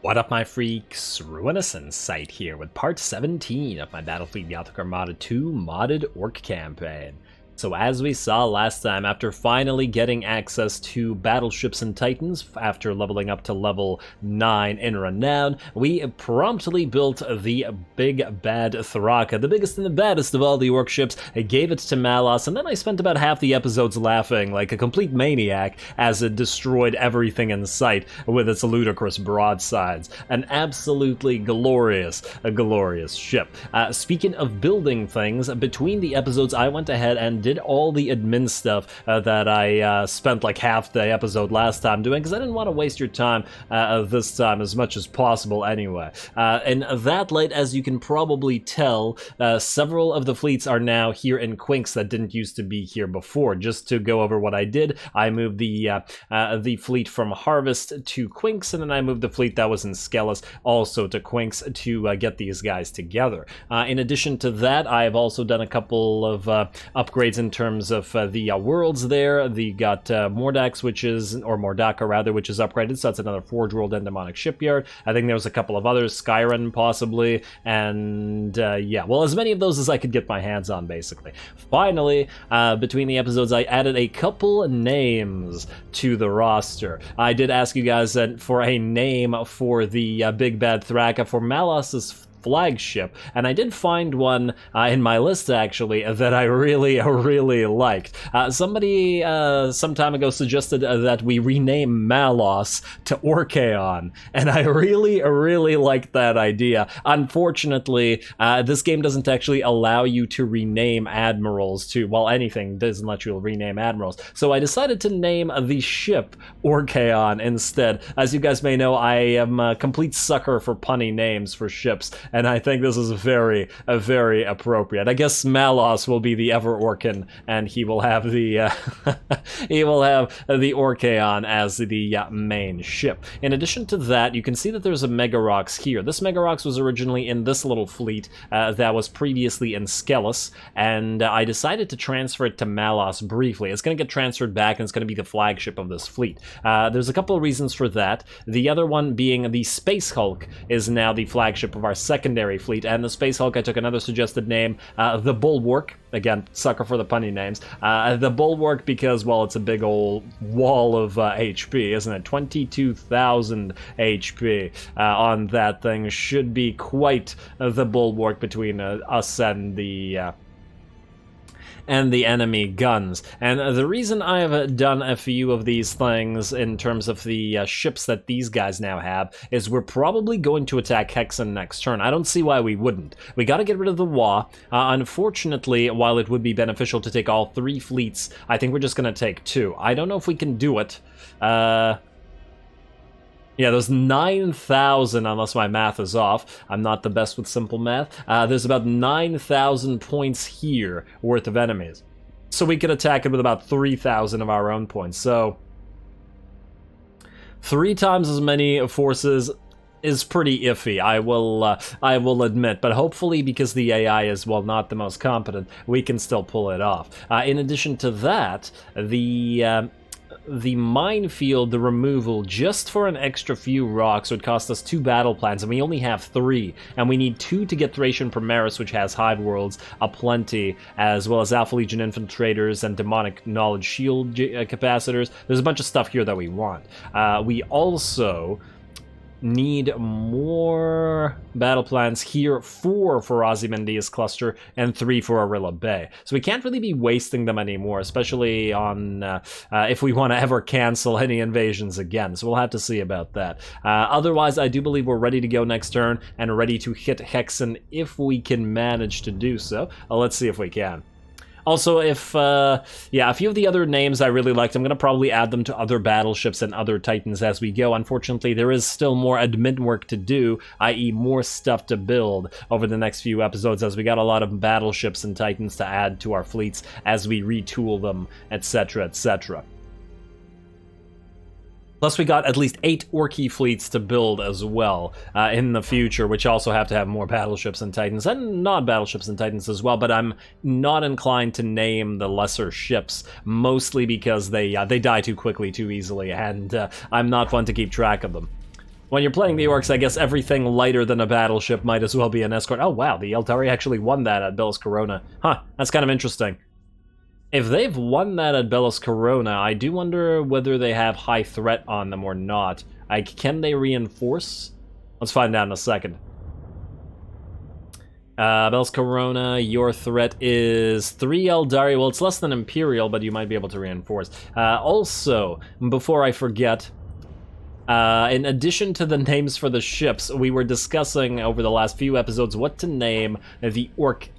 What up, my freaks? RuinousInsight here with part 17 of my Battlefleet Gothic Armada 2 modded Ork campaign. So as we saw last time, after finally getting access to battleships and titans, after leveling up to level 9 in renown, we promptly built the big bad Thraka, the biggest and the baddest of all the Ork ships. I gave it to Malos, and then I spent about half the episodes laughing like a complete maniac as it destroyed everything in sight with its ludicrous broadsides. An absolutely glorious ship. Speaking of building things, between the episodes I went ahead and did all the admin stuff that I spent like half the episode last time doing, because I didn't want to waste your time this time as much as possible anyway. In that light, as you can probably tell, several of the fleets are now here in Quinks that didn't used to be here before. Just to go over what I did, I moved the fleet from Harvest to Quinks, and then I moved the fleet that was in Skellis also to Quinks to get these guys together. In addition to that, I've also done a couple of upgrades in terms of the worlds there. They got Mordaka, which is upgraded, so that's another Forge World and Demonic Shipyard. I think there was a couple of others, Skyrim possibly, and yeah, well, as many of those as I could get my hands on, basically. Finally, between the episodes, I added a couple names to the roster. I did ask you guys for a name for the Big Bad Thraka for Malos's Flagship, and I did find one in my list actually that I really liked. Somebody some time ago suggested that we rename Malos to Orkaon, and I really liked that idea. Unfortunately, this game doesn't actually allow you to rename admirals to, well, anything doesn't let you rename admirals, so I decided to name the ship Orkaon instead. As you guys may know, I am a complete sucker for punny names for ships, and I think this is very appropriate. I guess Malos will be the Ever-Orkan, and he will have the Orkaon as the main ship. In addition to that, you can see that there's a Mega Rocks here. This Mega Rocks was originally in this little fleet that was previously in Skellis, and I decided to transfer it to Malos briefly. It's going to get transferred back, and it's going to be the flagship of this fleet. There's a couple of reasons for that. The other one being the Space Hulk is now the flagship of our secondary fleet, and the Space Hulk, I took another suggested name, the Bulwark. Again, sucker for the punny names. The Bulwark because, well, it's a big old wall of HP, isn't it? 22,000 HP on that thing. Should be quite the bulwark between us and the enemy guns. And the reason I've done a few of these things in terms of the ships that these guys now have is we're probably going to attack Hexen next turn. I don't see why we wouldn't. We got to get rid of the Waaagh. Unfortunately, while it would be beneficial to take all 3 fleets, I think we're just going to take 2. I don't know if we can do it. Yeah, there's 9,000, unless my math is off. I'm not the best with simple math. There's about 9,000 points here worth of enemies. So we could attack it with about 3,000 of our own points. So 3 times as many forces is pretty iffy, I will admit, but hopefully because the AI is, well, not the most competent, we can still pull it off. In addition to that, the minefield, the removal, just for an extra few rocks would cost us 2 battle plans, and we only have 3, and we need 2 to get Thracian Primaris, which has Hive Worlds aplenty, as well as Alpha Legion Infiltrators and Demonic Knowledge Shield Capacitors. There's a bunch of stuff here that we want. We also need more battle plans here, 4 for Ozymandias Cluster and 3 for Arilla Bay. So we can't really be wasting them anymore, especially on if we want to ever cancel any invasions again. So we'll have to see about that. Otherwise, I do believe we're ready to go next turn and ready to hit Hexen if we can manage to do so. Let's see if we can. Also, if, yeah, a few of the other names I really liked, I'm going to probably add them to other battleships and other titans as we go. Unfortunately, there is still more admin work to do, i.e. more stuff to build over the next few episodes, as we got a lot of battleships and titans to add to our fleets as we retool them, etc., etc. Plus, we got at least 8 Orky fleets to build as well in the future, which also have to have more battleships and titans, and non-battleships and titans as well, but I'm not inclined to name the lesser ships, mostly because they die too quickly, too easily, and I'm not one to keep track of them. When you're playing the Orks, I guess everything lighter than a battleship might as well be an escort. Oh wow, the Eldari actually won that at Bellis Corona. Huh, that's kind of interesting. If they've won that at Bellis Corona, I do wonder whether they have high threat on them or not. Can they reinforce? Let's find out in a second. Bellis Corona, your threat is 3 Eldari. Well, it's less than Imperial, but you might be able to reinforce. Also, before I forget, in addition to the names for the ships, we were discussing over the last few episodes what to name the Ork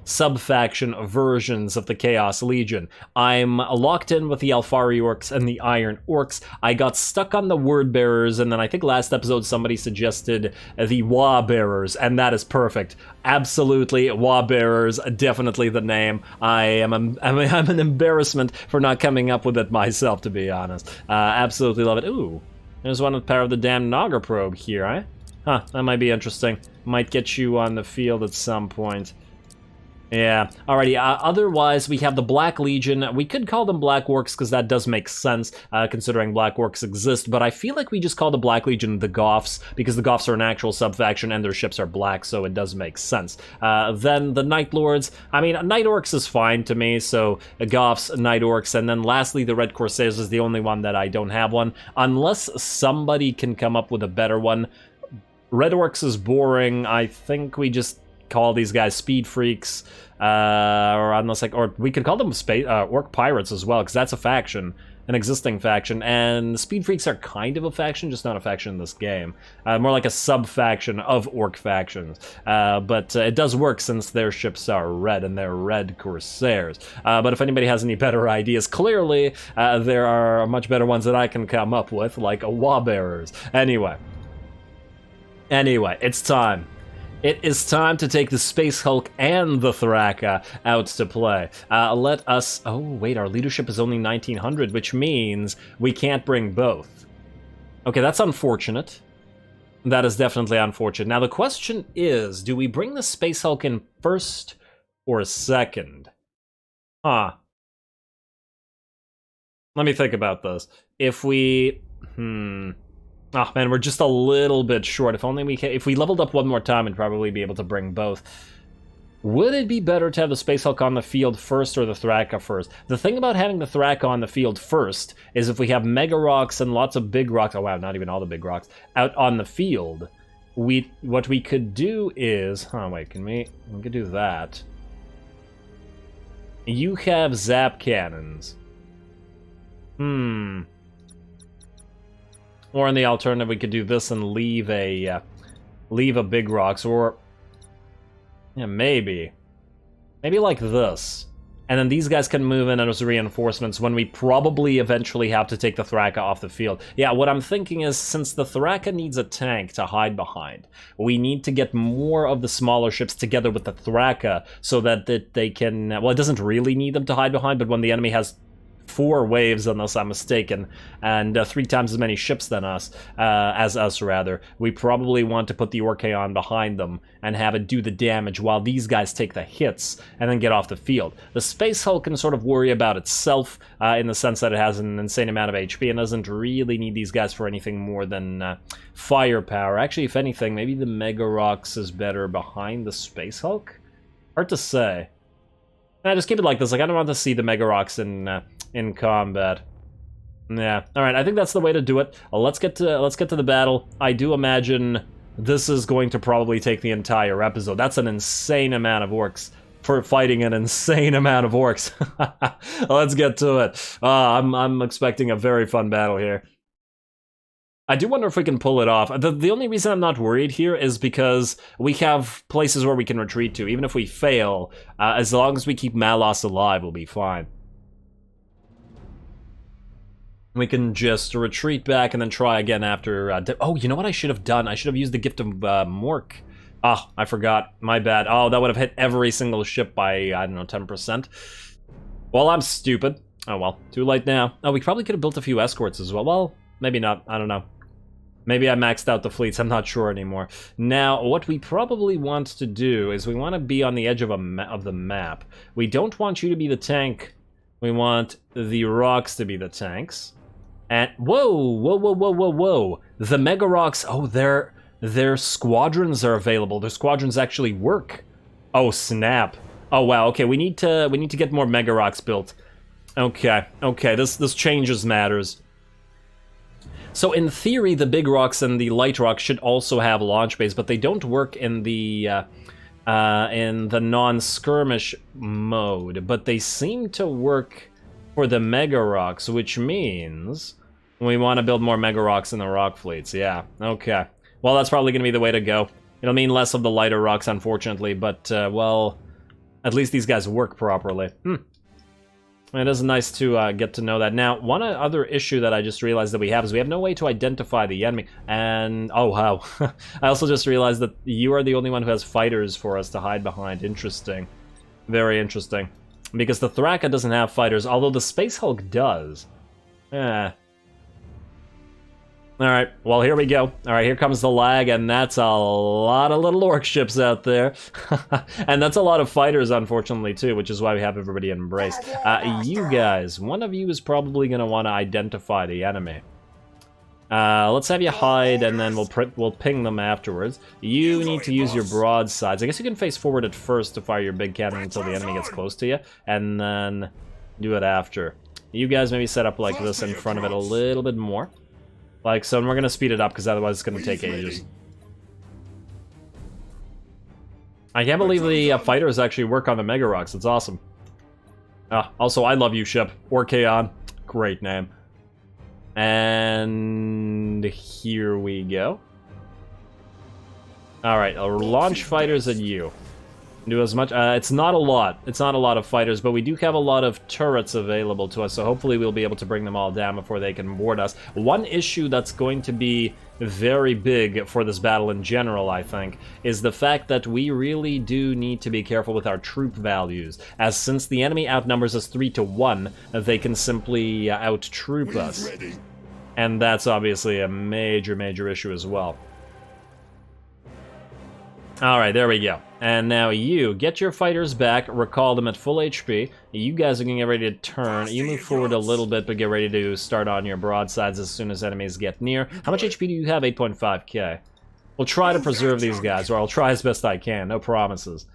sub-faction versions of the Chaos Legion. I'm locked in with the Alfari Orks and the Iron Orks. I got stuck on the Word Bearers, and then I think last episode somebody suggested the Waaagh Bearers, and that is perfect. Absolutely, Waaagh Bearers, definitely the name. I'm an embarrassment for not coming up with it myself, to be honest. Absolutely love it. Ooh, there's one with Power of the Damned Naga Probe here, eh? Huh, that might be interesting. Might get you on the field at some point. Yeah, alrighty, otherwise we have the Black Legion. We could call them Black Orks because that does make sense, considering Black Orks exist, but I feel like we just call the Black Legion the Goths, because the Goths are an actual sub-faction and their ships are black, so it does make sense. Then the Night Lords, I mean, Night Orks is fine to me, so Goths, Night Orks, and then lastly the Red Corsairs is the only one that I don't have one, unless somebody can come up with a better one. Red Orks is boring. I think we just call these guys speed freaks, or we could call them orc pirates as well, because that's a faction, an existing faction, and speed freaks are kind of a faction, just not a faction in this game. More like a sub-faction of orc factions, but it does work since their ships are red, and they're Red Corsairs. But if anybody has any better ideas, clearly there are much better ones that I can come up with, like Waaagh Bearers. Anyway, it's time. It is time to take the Space Hulk and the Thraka out to play. Let us... Oh, wait, our leadership is only 1900, which means we can't bring both. Okay, that's unfortunate. That is definitely unfortunate. Now, the question is, do we bring the Space Hulk in first or second? Huh. Let me think about this. If we... Oh man, we're just a little bit short. If only if we leveled up one more time, we'd probably be able to bring both. Would it be better to have the Space Hulk on the field first or the Thraka first? The thing about having the Thraka on the field first is if we have Mega Rocks and lots of big rocks, oh wow, not even all the big rocks, out on the field, what we could do is, we could do that. You have Zap Cannons. Or in the alternative, we could do this and leave a big rocks, or yeah, maybe like this, and then these guys can move in as reinforcements when we probably eventually have to take the Thraka off the field. Yeah, what I'm thinking is, since the Thraka needs a tank to hide behind, we need to get more of the smaller ships together with the Thraka so that they can. Well, it doesn't really need them to hide behind, but when the enemy has 4 waves, unless I'm mistaken, and 3 times as many ships than us, as us rather, we probably want to put the Orkaon behind them and have it do the damage while these guys take the hits and then get off the field. The Space Hulk can sort of worry about itself in the sense that it has an insane amount of HP and doesn't really need these guys for anything more than firepower. Actually, if anything, maybe the Mega Rocks is better behind the Space Hulk? Hard to say. Just keep it like this. Like, I don't want to see the Mega Rocks in combat. Yeah. All right. I think that's the way to do it. Let's get to the battle. I do imagine this is going to probably take the entire episode. That's an insane amount of orcs for fighting an insane amount of orcs. Let's get to it. I'm expecting a very fun battle here. I do wonder if we can pull it off. The only reason I'm not worried here is because we have places where we can retreat to. Even if we fail, as long as we keep Malos alive, we'll be fine. We can just retreat back and then try again after... oh, you know what I should have done? I should have used the Gift of Mork. Ah, I forgot. My bad. Oh, that would have hit every single ship by, I don't know, 10%. Well, I'm stupid. Oh, well. Too late now. Oh, we probably could have built a few escorts as well. Well, maybe not. I don't know. Maybe I maxed out the fleets. I'm not sure anymore. Now, what we probably want to do is we want to be on the edge of the map. We don't want you to be the tank. We want the rocks to be the tanks. And whoa! The Mega Rocks. Oh, their squadrons are available. Their squadrons actually work. Oh snap! Oh wow. Okay, we need to get more Mega Rocks built. Okay. This changes matters. So in theory, the big rocks and the light rocks should also have launch bays, but they don't work in the non-skirmish mode. But they seem to work for the Mega Rocks, which means we want to build more Mega Rocks in the rock fleets. Yeah. Okay. Well, that's probably going to be the way to go. It'll mean less of the lighter rocks, unfortunately, but well, at least these guys work properly. It is nice to get to know that. Now, one other issue that I just realized that we have is we have no way to identify the enemy. And, oh wow, I also just realized that you are the only one who has fighters for us to hide behind. Interesting. Very interesting. Because the Thraka doesn't have fighters, although the Space Hulk does. Alright, well here we go. Alright, here comes the lag, and that's a lot of little orc ships out there. And that's a lot of fighters, unfortunately, too, which is why we have everybody embraced. You guys, one of you is probably going to want to identify the enemy. Let's have you hide, and then we'll ping them afterwards. You need to use your broadsides. I guess you can face forward at first to fire your big cannon until the enemy gets close to you, and then do it after. You guys maybe set up like this in front of it a little bit more. Like so, and we're gonna speed it up because otherwise it's gonna take ages. I can't believe the fighters actually work on the Mega Rocks. It's awesome. Also, I love you, ship. Orkaon. Great name. And here we go. Alright, I'll launch fighters at you. Do as much. It's not a lot. It's not a lot of fighters, but we do have a lot of turrets available to us, so hopefully we'll be able to bring them all down before they can board us. One issue that's going to be very big for this battle in general, I think, is the fact that we really do need to be careful with our troop values, as since the enemy outnumbers us 3-1, they can simply out-troop us. And that's obviously a major issue as well. Alright, there we go. And now you, get your fighters back, recall them at full HP. You guys are going to get ready to turn. You move forward a little bit, but get ready to start on your broadsides as soon as enemies get near. How much HP do you have? 8.5k. We'll try to preserve these guys, or I'll try as best I can. No promises.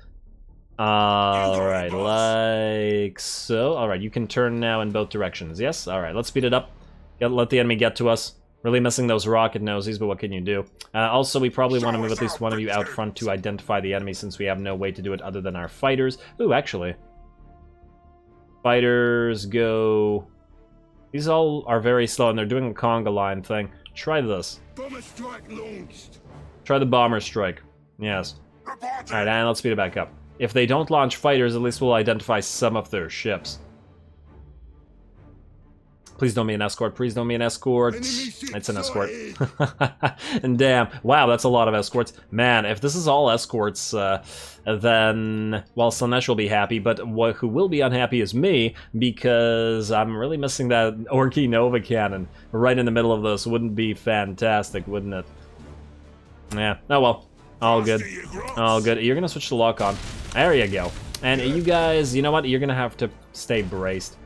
Alright, like so. Alright, you can turn now in both directions. Yes? Alright, let's speed it up. Let the enemy get to us. Really missing those rocket nosies, but what can you do? Also, we probably want to move at least one of you out front to identify the enemy, since we have no way to do it other than our fighters. Ooh, actually. Fighters go... These all are very slow, and they're doing the conga line thing. Try this. Bomber strike launched. Try the bomber strike. Yes. Alright, and let's speed it back up. If they don't launch fighters, at least we'll identify some of their ships. Please don't be an escort. Please don't be an escort. It's an escort. And damn. Wow, that's a lot of escorts. Man, if this is all escorts, then, well, Slanesh will be happy, but who will be unhappy is me, because I'm really missing that Orky Nova cannon right in the middle of this. Wouldn't be fantastic, wouldn't it? Yeah. Oh, well. All good. All good. You're going to switch to lock on. There you go. And you guys, you know what? You're going to have to stay braced.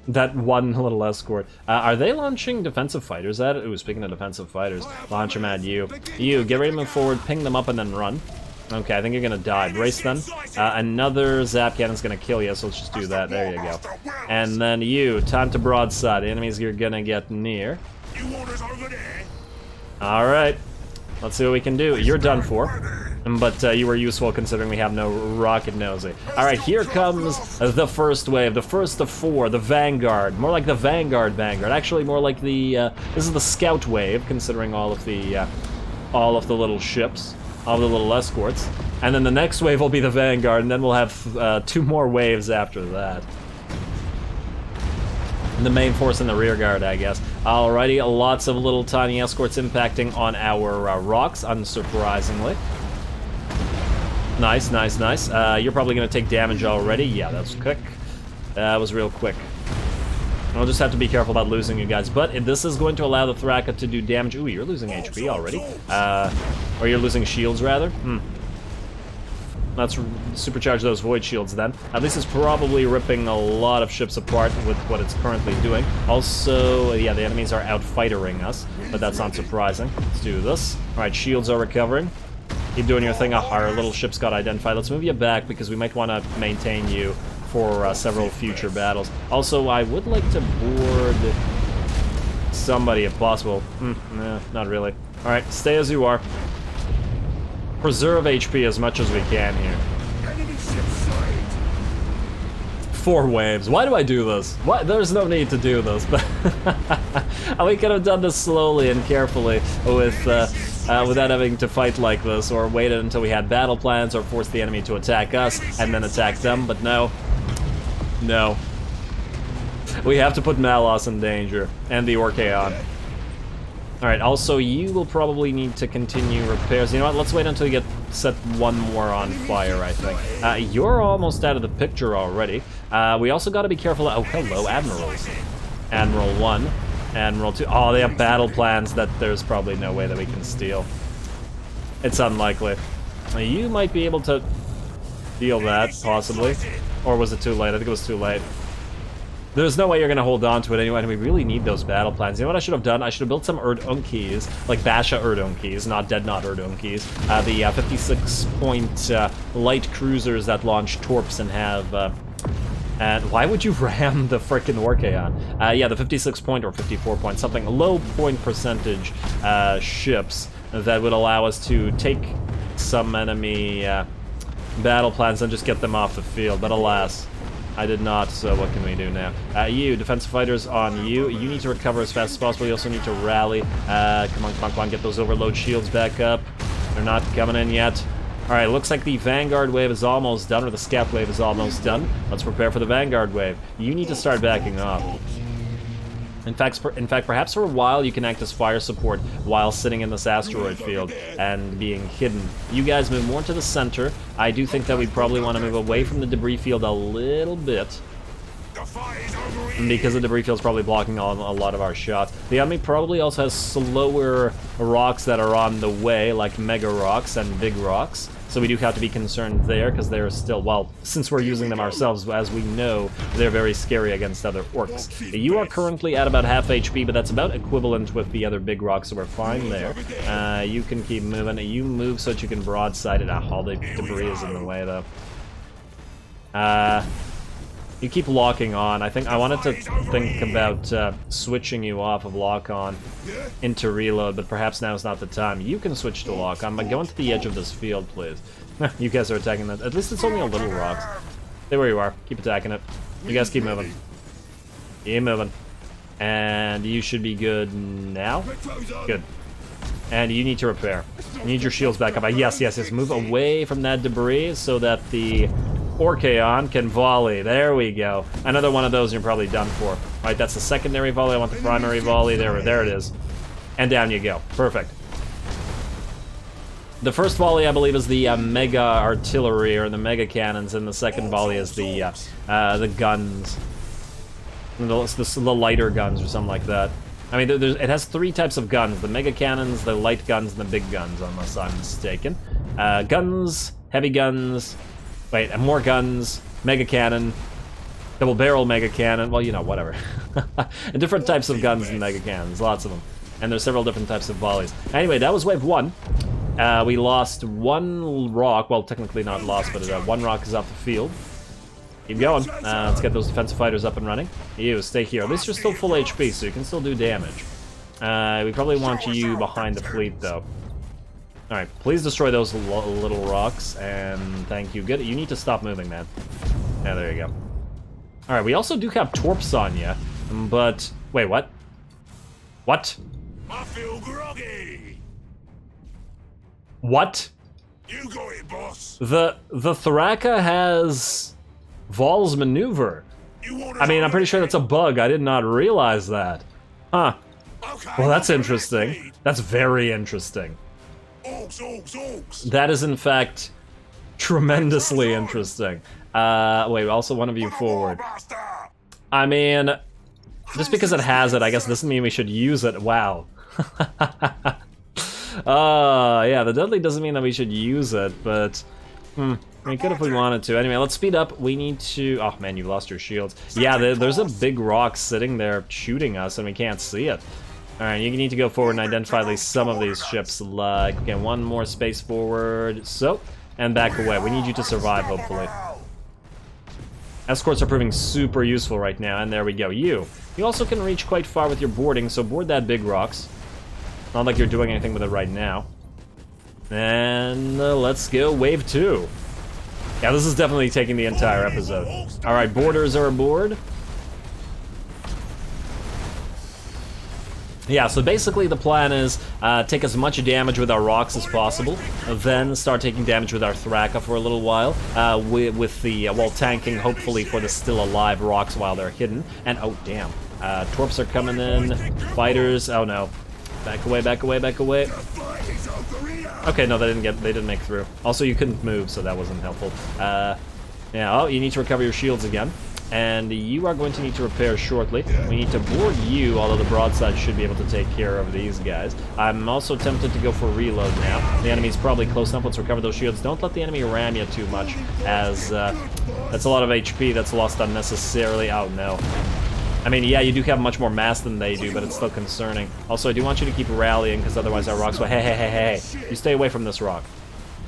That one little escort. Are they launching defensive fighters at it? Ooh, speaking of defensive fighters, launch them at you. You, get ready to move forward, ping them up, and then run. Okay, I think you're gonna die. Brace them. Another zap cannon's gonna kill you, so let's just do that. There you go. And then you, time to broadside. The enemies you're gonna get near. Alright. Let's see what we can do. You're done for. But you were useful considering we have no rocket nosy. Alright, here comes the first wave, the first of 4, the Vanguard. More like the Vanguard. Actually, more like the, this is the Scout wave, considering all of the little ships, all the little escorts. And then the next wave will be the Vanguard, and then we'll have 2 more waves after that. The main force and the rear guard, I guess. Alrighty, lots of little tiny escorts impacting on our rocks, unsurprisingly. Nice. You're probably going to take damage already. Yeah, that was quick. That was real quick. I'll just have to be careful about losing you guys. But this is going to allow the Thraka to do damage. Ooh, you're losing HP already. Or you're losing shields, rather. Let's supercharge those void shields then. At least it's probably ripping a lot of ships apart with what it's currently doing. Also, yeah, the enemies are out-fightering us, but that's not surprising. Let's do this. Alright, shields are recovering. Keep doing your thing. Our little ships got identified. Let's move you back because we might want to maintain you for several future battles. Also, I would like to board somebody if possible. Nah, not really. Alright, stay as you are. Preserve HP as much as we can here. 4 waves. Why do I do this? What? There's no need to do this, but we could have done this slowly and carefully without having to fight like this, or waited until we had battle plans, or forced the enemy to attack us and then attack them. But no, no. We have to put Malos in danger and the Orkaon. Alright, also you will probably need to continue repairs. You know what, let's wait until you set one more on fire, I think. You're almost out of the picture already. We also gotta be careful. Oh, hello, Admirals. Admiral 1, Admiral 2. Oh, they have battle plans that there's probably no way that we can steal. It's unlikely. You might be able to deal that, possibly. Or was it too late? I think it was too late. There's no way you're gonna hold on to it anyway, and we really need those battle plans. You know what I should have done? I should have built some Erdunkies, like Basha Erdunkies, not Deadnought Erdunkies. The 56-point light cruisers that launch torps and have... and why would you ram the frickin' Orkaon? Yeah, the 56-point or 54-point, something, low point percentage ships that would allow us to take some enemy battle plans and just get them off the field, but alas. I did not, so what can we do now? You, defensive fighters on you. You need to recover as fast as possible. You also need to rally. Come on, come on, come on, get those overload shields back up. They're not coming in yet. Alright, looks like the Vanguard wave is almost done, or the Scout wave is almost done. Let's prepare for the Vanguard wave. You need to start backing off. In fact, perhaps for a while you can act as fire support while sitting in this asteroid field and being hidden. You guys move more to the center. I do think that we probably want to move away from the debris field a little bit, because the debris field's probably blocking a lot of our shots. The enemy probably also has slower rocks that are on the way, like mega rocks and big rocks. So we do have to be concerned there, because they're still, well, since we're using them ourselves, as we know, they're very scary against other orcs. You are currently at about half HP, but that's about equivalent with the other big rocks, so we're fine there. You can keep moving. You move so that you can broadside it. All the debris is in the way, though. You keep locking on. I think I wanted to think about switching you off of lock on into reload, but perhaps now is not the time. You can switch to lock on, but go into the edge of this field, please. You guys are attacking that. At least it's only a little rocks. Stay where you are. Keep attacking it. You guys keep moving. Keep moving. And you should be good now. Good. And you need to repair. You need your shields back up. Yes, yes, yes. Move away from that debris so that the Orkaon can volley. There we go. Another one of those and you're probably done for. Alright, that's the secondary volley. I want the primary volley. There it is. And down you go. Perfect. The first volley, I believe, is the mega artillery or the mega cannons, and the second volley is the guns. The lighter guns or something like that. I mean, it has 3 types of guns. The mega cannons, the light guns, and the big guns, unless I'm mistaken. Guns, heavy guns... Wait, and more guns, mega cannon, double barrel mega cannon, well, you know, whatever. And different types of guns and mega cannons, lots of them. And there's several different types of volleys. Anyway, that was wave 1. We lost 1 rock, well, technically not lost, but 1 rock is off the field. Keep going. Let's get those defensive fighters up and running. You, stay here. At least you're still full HP, so you can still do damage. We probably want you behind the fleet, though. Alright, please destroy those little rocks, and thank you. Good. You need to stop moving, man. Yeah, there you go. Alright, we also do have torps on you, but... Wait, what? What? I feel groggy. What? You got it, boss. The Thraka has... Vol's maneuver. I mean, I'm pretty sure that's a bug. I did not realize that. Huh. Okay, well, that's interesting. That's very interesting. Orks, orks, orks. That is, in fact, tremendously interesting. Wait, also one of you forward. I mean, just because it has it, I guess doesn't mean we should use it. Wow. Yeah, the deadly doesn't mean that we should use it, but We could if we wanted to. Anyway, let's speed up. We need to... Oh, man, you lost your shields. Yeah, there's a big rock sitting there shooting us, and we can't see it. Alright, you need to go forward and identify at least some of these ships. Like, okay, one more space forward. So, and back away. We need you to survive, hopefully. Escorts are proving super useful right now, and there we go. You also can reach quite far with your boarding, so board that big rocks. Not like you're doing anything with it right now. And let's go wave 2. Yeah, this is definitely taking the entire episode. Alright, boarders are aboard. Yeah, so basically the plan is take as much damage with our rocks as possible, then start taking damage with our Thraka for a little while, with the, while tanking hopefully for the still alive rocks while they're hidden. And oh damn, Torps are coming in, fighters, oh no. Back away, back away, back away. Okay, no, they didn't make through. Also, you couldn't move, so that wasn't helpful. Yeah, oh, you need to recover your shields again. And you are going to need to repair shortly. We need to board you, although the broadside should be able to take care of these guys. I'm also tempted to go for reload now. The enemy's probably close enough. Let's recover those shields. Don't let the enemy ram you too much, as that's a lot of HP that's lost unnecessarily. Oh, no. I mean, yeah, you do have much more mass than they do, but it's still concerning. Also, I do want you to keep rallying, because otherwise our rocks will... Hey. You stay away from this rock.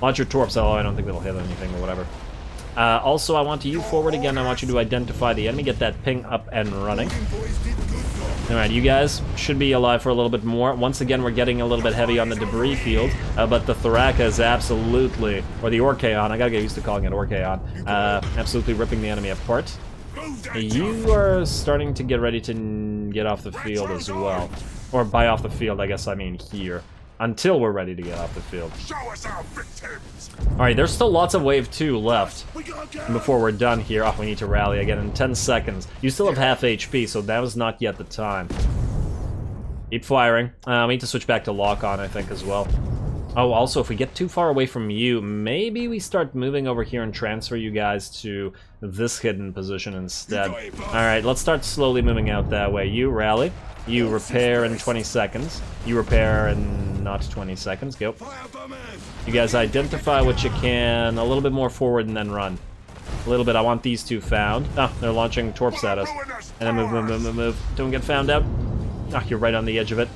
Launch your torps, although I don't think they'll hit anything or whatever. Also, I want you forward again. I want you to identify the enemy, get that ping up and running. Alright, you guys should be alive for a little bit more. Once again, we're getting a little bit heavy on the debris field, but the Thraka is absolutely... Or the Orkaon, I gotta get used to calling it Orkaon. Absolutely ripping the enemy apart. You are starting to get ready to get off the field as well. Or by off the field, I guess I mean here. Until we're ready to get off the field. Alright, there's still lots of wave 2 left before we're done here. Oh, we need to rally again in 10 seconds. You still have half HP, so that was not yet the time. Keep firing. We need to switch back to lock-on, I think, as well. Oh, also, if we get too far away from you, maybe we start moving over here and transfer you guys to this hidden position instead. Alright, let's start slowly moving out that way. You rally. You repair in 20 seconds. You repair in not 20 seconds. Go. You guys identify what you can. A little bit more forward and then run. A little bit. I want these two found. Oh, they're launching torps at us. And then move. Don't get found out. Oh, you're right on the edge of it.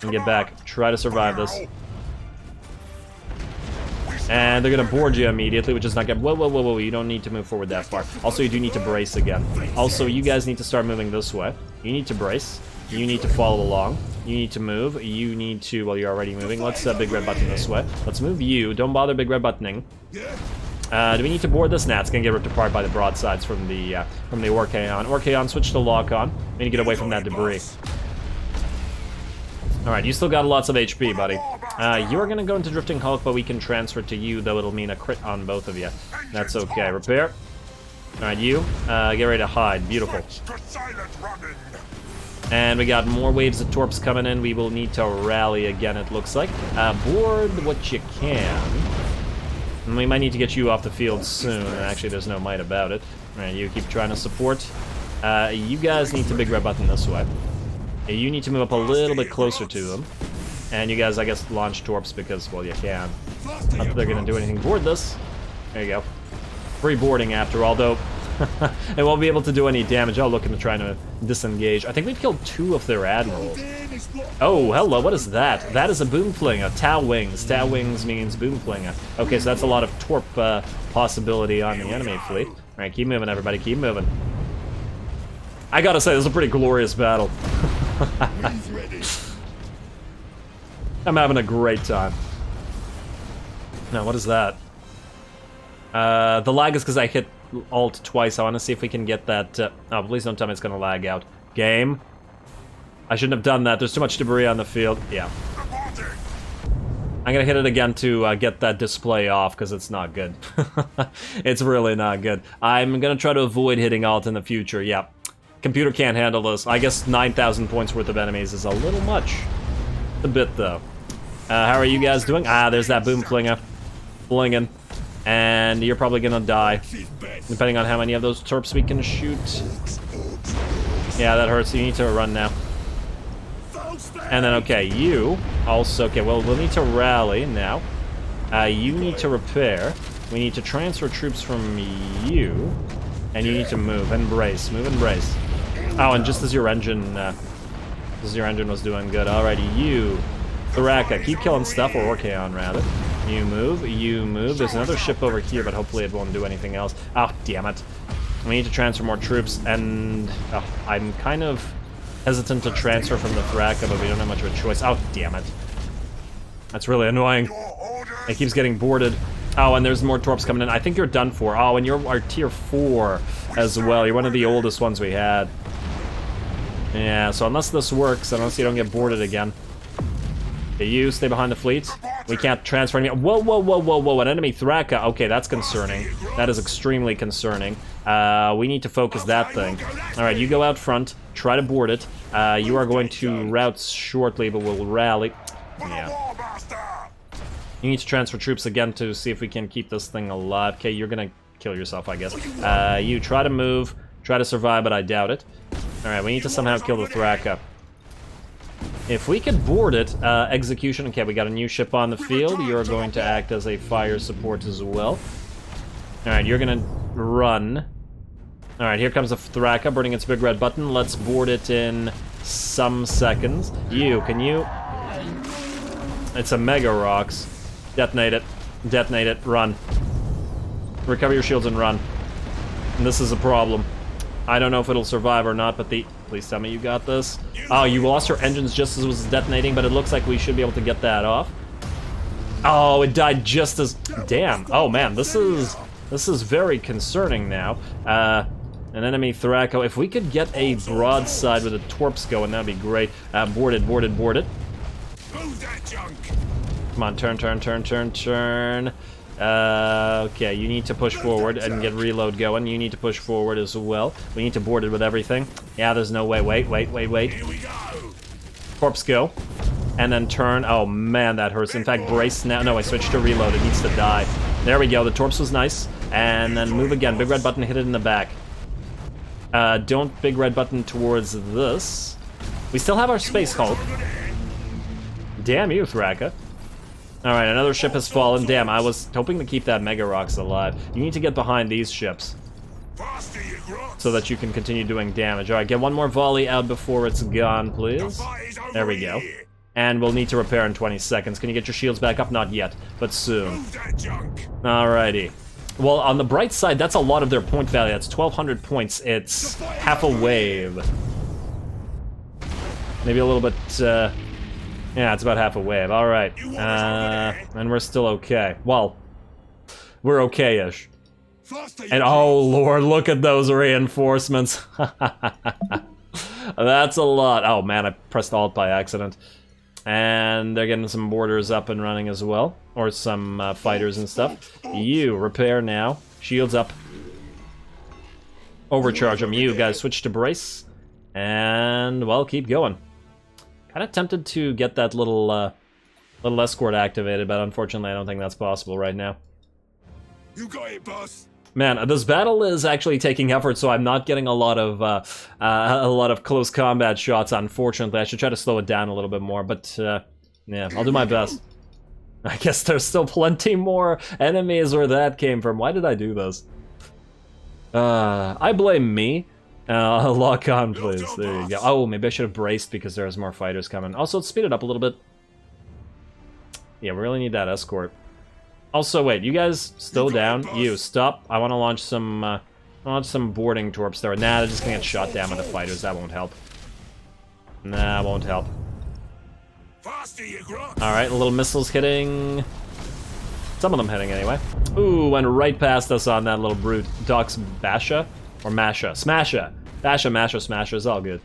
And get back. Try to survive this. And they're gonna board you immediately, which is not good. Whoa, you don't need to move forward that far. Also, you do need to brace again. Also, you guys need to start moving this way. You need to brace. You need to follow along. You need to move. You need to, well, you're already moving. Let's big red button this way. Let's move you. Don't bother big red buttoning. Do we need to board this? Nah, it's gonna get ripped apart by the broadsides from the Orkaon. Orkaon, switch to lock-on. We need to get away from that debris. Alright, you still got lots of HP, buddy. You're gonna go into Drifting Hulk, but we can transfer to you, though it'll mean a crit on both of you. That's okay. Repair. Alright, you. Get ready to hide. Beautiful. And we got more waves of torps coming in. We will need to rally again, it looks like. Board what you can. And we might need to get you off the field soon. Actually, there's no might about it. Alright, you keep trying to support. You guys need to big red button this way. You need to move up a little bit closer to them. And you guys, I guess, launch torps because, well, you can. Not that they're going to do anything. Board this. There you go. Free boarding after all, though. It won't be able to do any damage. Oh, look, I'm trying to disengage. I think we've killed 2 of their admirals. Oh, hello, what is that? That is a boomflinger. Tau wings. Tau wings means boomflinger. Okay, so that's a lot of torp possibility on the enemy fleet. All right, keep moving, everybody. Keep moving. I gotta say, this is a pretty glorious battle. I'm having a great time. Now, what is that? The lag is because I hit Alt twice. I want to see if we can get that... oh, please don't tell me it's going to lag out. Game? I shouldn't have done that. There's too much debris on the field. Yeah. I'm going to hit it again to get that display off, because it's not good. It's really not good. I'm going to try to avoid hitting Alt in the future. Yeah. Computer can't handle this. I guess 9,000 points worth of enemies is a little much. A bit, though. How are you guys doing? Ah, there's that boom flinger. Flinging. And you're probably gonna die. Depending on how many of those torps we can shoot. Yeah, that hurts. You need to run now. And then, okay, you also... Okay, well, we'll need to rally now. You need to repair. We need to transfer troops from you. And you need to move and brace. Move and brace. Oh, and just as your engine was doing good. Alrighty, you, Thraka, keep killing stuff, or Orkaon rather. You move, you move. There's another ship over here, but hopefully it won't do anything else. Oh, damn it. We need to transfer more troops, and I'm kind of hesitant to transfer from the Thraka, but we don't have much of a choice. Oh, damn it. That's really annoying. It keeps getting boarded. Oh, and there's more torps coming in. I think you're done for. Oh, and you're our tier 4 as well. You're one of the oldest ones we had. Yeah, so unless this works, unless you don't get boarded again. Okay, you stay behind the fleet. We can't transfer any. Whoa, whoa, whoa, whoa, whoa, an enemy Thraka. Okay, that's concerning. That is extremely concerning. We need to focus that thing. Alright, you go out front. Try to board it. You are going to route shortly, but we'll rally. Yeah. You need to transfer troops again to see if we can keep this thing alive. Okay, you're gonna kill yourself, I guess. You try to move, try to survive, but I doubt it. Alright, we need to somehow kill the Thraka. If we could board it, execution. Okay, we got a new ship on the field. You're going to act as a fire support as well. Alright, you're gonna run. Alright, here comes the Thraka, burning its big red button. Let's board it in some seconds. You, can you... It's a Mega Rocks. Detonate it. Detonate it. Run. Recover your shields and run. And this is a problem. I don't know if it'll survive or not, but the... Please tell me you got this. Oh, you lost your engines just as it was detonating, but it looks like we should be able to get that off. Oh, it died just as... Damn. Oh, man, this is very concerning now. An enemy Thraka. If we could get a broadside with the torps going, that'd be great. Boarded, boarded, boarded. Move that junk. Come on, turn, turn, turn, turn, turn. Okay, you need to push forward and get reload going. You need to push forward as well. We need to board it with everything. Yeah, there's no way. Wait, wait, wait, wait. Here we go. Corpse go. And then turn. Oh, man, that hurts. In fact, brace now. No, I switched to reload. It needs to die. There we go. The torps was nice. And then move again. Big red button, hit it in the back. Don't big red button towards this. We still have our Space Hulk. Damn you, Thraka. Alright, another ship has fallen. Damn, I was hoping to keep that Mega Rocks alive. You need to get behind these ships so that you can continue doing damage. Alright, get one more volley out before it's gone, please. There we go. And we'll need to repair in 20 seconds. Can you get your shields back up? Not yet, but soon. Alrighty. Well, on the bright side, that's a lot of their point value. That's 1,200 points. It's half a wave. Maybe a little bit, yeah, it's about half a wave. Alright. And we're still okay. Well, we're okay-ish. And oh lord, look at those reinforcements. That's a lot. Oh man, I pressed Alt by accident. And they're getting some borders up and running as well. Or some fighters and stuff. You, repair now. Shields up. Overcharge them. You guys switch to brace. And, well, keep going. Kind of tempted to get that little escort activated, but unfortunately I don't think that's possible right now. You got it, boss. Man, this battle is actually taking effort, so I'm not getting a lot of close combat shots. Unfortunately, I should try to slow it down a little bit more. But yeah, I'll do my best. I guess there's still plenty more enemies where that came from. Why did I do this? I blame me. Lock on, please. There you go. Oh, maybe I should have braced because there's more fighters coming. Also, let's speed it up a little bit. Yeah, we really need that escort. Also, wait, you guys still down? You, stop. I want to launch some boarding torps there. Nah, they're just gonna get shot down by the fighters. That won't help. Nah, won't help. Alright, little missiles hitting. Some of them hitting anyway. Ooh, went right past us on that little brute. Doc's Basha? Or Masha? Smasha! Basha, Masha, Smasha, it's all good.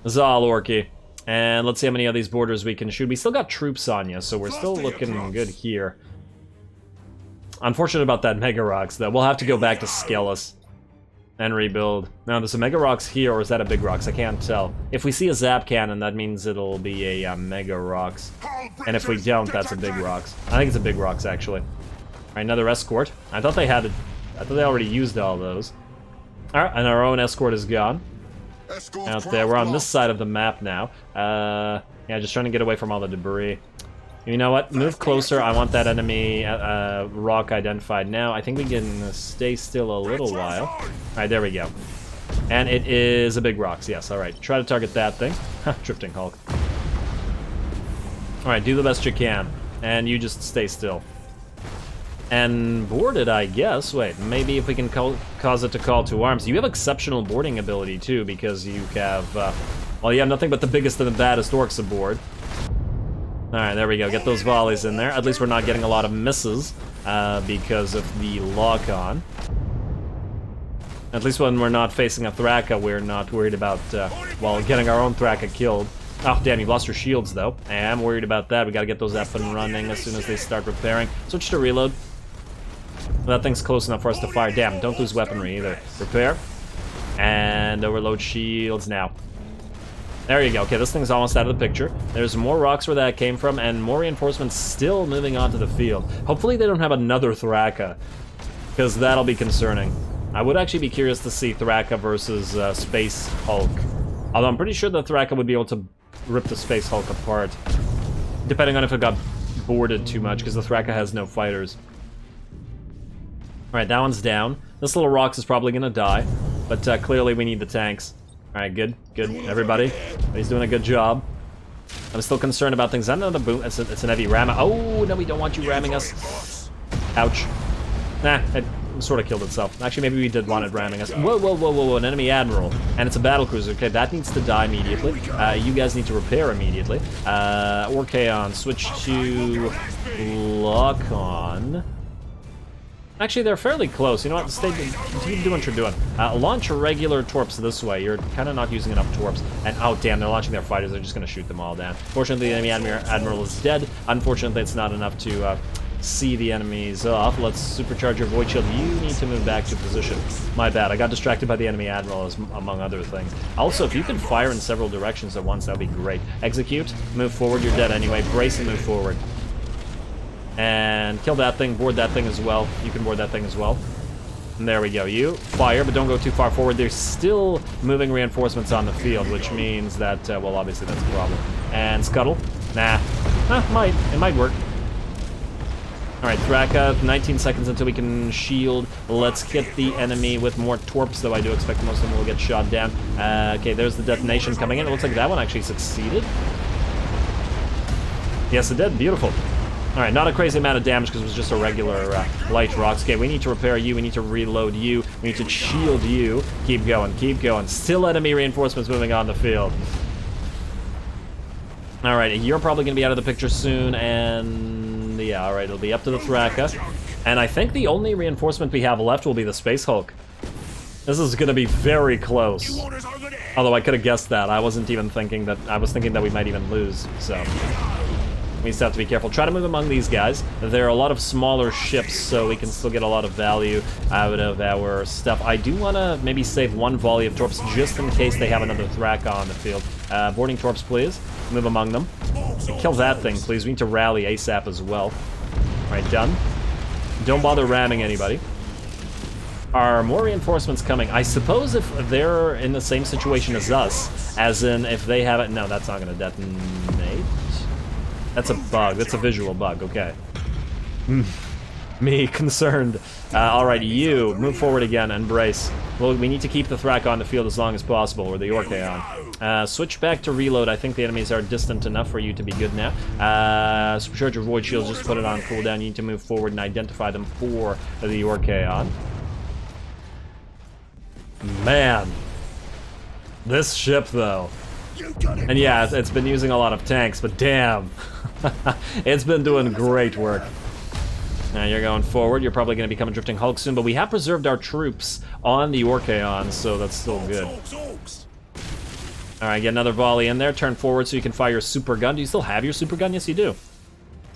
It's all orky. And let's see how many of these borders we can shoot. We still got troops on you, so we're still looking good here. Unfortunate about that Mega Rocks, though. We'll have to go back to Skellis and rebuild. Now, there's a Mega Rocks here, or is that a Big Rocks? I can't tell. If we see a Zap Cannon, that means it'll be a Mega Rocks. And if we don't, that's a Big Rocks. I think it's a Big Rocks, actually. Alright, another Escort. I thought they had it. I thought they already used all those. Alright, and our own Escort is gone. Out there. We're on this side of the map now. Yeah, just trying to get away from all the debris. You know what? Move closer. I want that enemy rock identified now. I think we can stay still a little while. All right, there we go. And it is a big rocks, yes. All right, try to target that thing. Drifting Hulk. All right, do the best you can. And you just stay still. And board it, I guess. Wait, maybe if we can cause it to call to arms. You have exceptional boarding ability, too, because you have... well, you have nothing but the biggest and the baddest orcs aboard. Alright, there we go. Get those volleys in there. At least we're not getting a lot of misses because of the lock-on. At least when we're not facing a Thraka, we're not worried about, well, getting our own Thraka killed. Oh, damn, you lost your shields, though. I am worried about that. We gotta get those up and running as soon as they start repairing. Switch to reload. That thing's close enough for us to fire. Damn, don't lose weaponry either. Repair. And overload shields now. There you go. Okay, this thing's almost out of the picture. There's more rocks where that came from, and more reinforcements still moving onto the field. Hopefully they don't have another Thraka, because that'll be concerning. I would actually be curious to see Thraka versus Space Hulk. Although I'm pretty sure the Thraka would be able to rip the Space Hulk apart, depending on if it got boarded too much, because the Thraka has no fighters. Alright, that one's down. This little Rocks is probably gonna die, but clearly we need the tanks. Alright, good, everybody. He's doing a good job. I'm still concerned about things. I know the boom. It's an heavy ram. Oh, no, we don't want you ramming us. Ouch. Nah, it sort of killed itself. Actually, maybe we did want it ramming us. Whoa, an enemy admiral. And it's a battlecruiser. Okay, that needs to die immediately. You guys need to repair immediately. Orkaon, switch to lock-on. Actually, they're fairly close. You know what? Continue doing what you're doing. Launch regular torps this way. You're kind of not using enough torps. And, oh, damn, they're launching their fighters. They're just going to shoot them all down. Fortunately, the enemy admiral is dead. Unfortunately, it's not enough to see the enemies off. Let's supercharge your void shield. You need to move back to position. My bad. I got distracted by the enemy admiral, among other things. Also, if you could fire in several directions at once, that would be great. Execute. Move forward. You're dead anyway. Brace and move forward. And kill that thing, board that thing as well. You can board that thing as well. And there we go. You fire, but don't go too far forward. There's still moving reinforcements on the field, which means that, well, obviously that's a problem. And scuttle. Nah. It might work. Alright, Thraka, 19 seconds until we can shield. Let's hit the enemy with more torps, though I do expect most of them will get shot down. Okay, there's the detonation coming in. It looks like that one actually succeeded. Yes, it did. Beautiful. Alright, not a crazy amount of damage because it was just a regular light rocks. Okay, we need to repair you, we need to reload you, we need to shield you. Keep going. Still enemy reinforcements moving on the field. Alright, you're probably going to be out of the picture soon, and yeah, alright, it'll be up to the Thraka. And I think the only reinforcement we have left will be the Space Hulk. This is going to be very close. Although I could have guessed that. I wasn't even thinking that. I was thinking that we might even lose, so... We still have to be careful. Try to move among these guys. There are a lot of smaller ships, so we can still get a lot of value out of our stuff. I do want to maybe save one volley of torps just in case they have another Thraka on the field. Boarding torps, please. Move among them. Kill that thing, please. We need to rally ASAP as well. Alright, done. Don't bother ramming anybody. Are more reinforcements coming? I suppose if they're in the same situation as us, as in if they have it... No, that's not going to detonate. That's a bug. That's a visual bug. Okay. Me concerned. Alright, you move forward again and brace. Well, we need to keep the Thraka on the field as long as possible, or the Orkaon. Switch back to reload. I think the enemies are distant enough for you to be good now. Supercharge your void shields. Just put it on cooldown. You need to move forward and identify them for the Orkaon. Man, this ship though. And yeah, it's been using a lot of tanks, but damn. It's been doing great work. Now you're going forward. You're probably going to become a Drifting Hulk soon, but we have preserved our troops on the Orkaon, so that's still good. Alright, get another volley in there. Turn forward so you can fire your super gun. Do you still have your super gun? Yes, you do.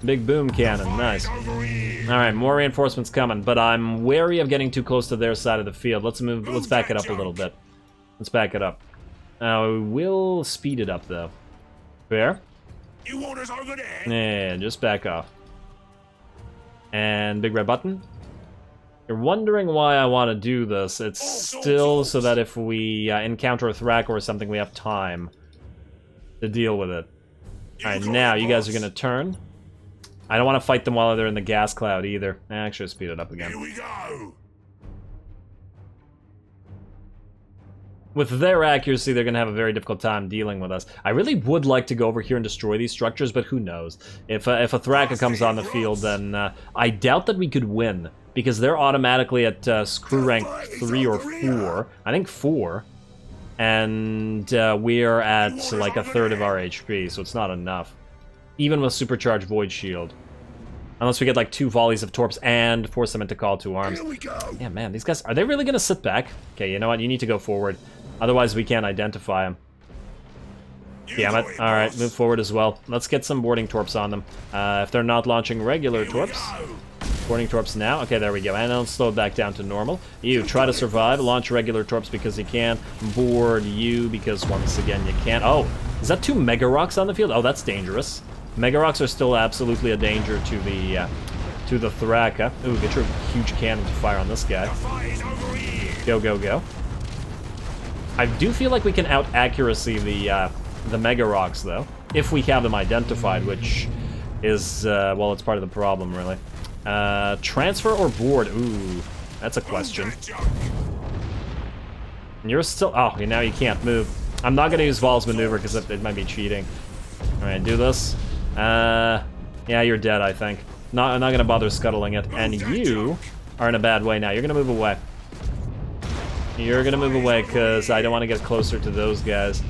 Big boom cannon. Nice. Alright, more reinforcements coming, but I'm wary of getting too close to their side of the field. Let's back it up a little bit. Let's back it up. We'll speed it up, though. Fair? You want us over there? And just back off. And big red button. You're wondering why I want to do this. It's still so that if we encounter a Thraka or something, we have time to deal with it. Alright, now you guys are going to turn. I don't want to fight them while they're in the gas cloud either. Actually, speed it up again. Here we go. With their accuracy, they're going to have a very difficult time dealing with us. I really would like to go over here and destroy these structures, but who knows? If a Thraka comes on the field, then I doubt that we could win, because they're automatically at screw rank 3 or 4. I think 4. And we're at like a third of our HP, so it's not enough. Even with supercharged Void Shield. Unless we get like 2 volleys of torps and force them into call to arms. Here we go. Yeah, man, these guys, are they really going to sit back? Okay, you know what? You need to go forward. Otherwise, we can't identify them. Damn it. Alright, move forward as well. Let's get some boarding torps on them. If they're not launching regular torps. Boarding torps now. Okay, there we go. And then slow it back down to normal. You try to survive. Launch regular torps because you can. Board you because once again you can't. Oh, is that 2 Mega Rocks on the field? Oh, that's dangerous. Mega Rocks are still absolutely a danger to the Thraka. Ooh, get your huge cannon to fire on this guy. Go, go, go. I do feel like we can out-accuracy the Mega Rocks, though, if we have them identified, which is, well, it's part of the problem, really. Transfer or board? Ooh, that's a question. And you're still... Oh, now you can't move. I'm not going to use Vol's maneuver because it might be cheating. Alright, do this. Yeah, you're dead, I think. I'm not going to bother scuttling it. And you are in a bad way now. You're going to move away. You're going to move away because I don't want to get closer to those guys.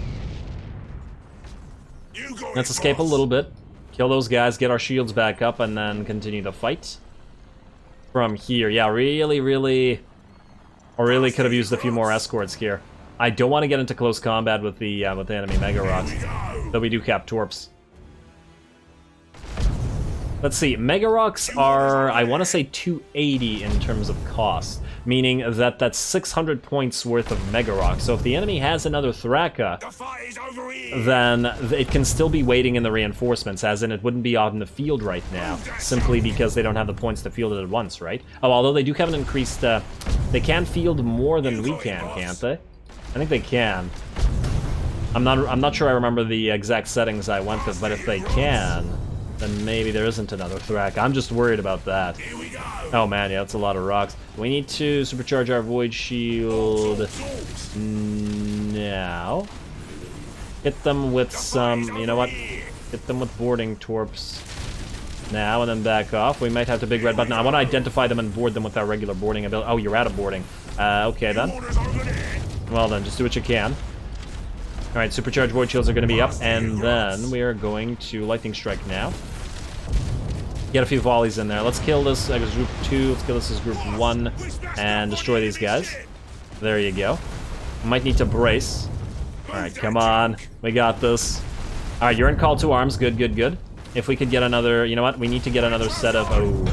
Let's escape a little bit. Kill those guys, get our shields back up, and then continue the fight. From here. Yeah, really could have used a few more escorts here. I don't want to get into close combat with the enemy Mega Rocks. Though we do cap torps. Let's see, Mega Rocks are, I want to say 280 in terms of cost, meaning that that's 600 points worth of Mega Rocks. So if the enemy has another Thraka, then it can still be waiting in the reinforcements, as in it wouldn't be out in the field right now, simply because they don't have the points to field it at once, right? Oh, although they do have an increased, they can field more than we can, can't they? I think they can. I'm not sure I remember the exact settings I went with, but if they can, then maybe there isn't another Thraka. I'm just worried about that. Oh man, yeah, that's a lot of rocks. We need to supercharge our Void Shield now. Hit them with some, you know what? Hit them with boarding torps now and then back off. We might have to big red button. I want to identify them and board them with our regular boarding ability. Oh, you're out of boarding. Okay then. Well then, just do what you can. Alright, supercharged Void Shields are going to be up, and then we are going to Lightning Strike now. Get a few volleys in there. Let's kill this as Group 2, let's kill this as Group 1, and destroy these guys. There you go. Might need to brace. Alright, come on. We got this. Alright, you're in call to arms. Good, good, good. If we could get another... You know what? We need to get another set of... Oh,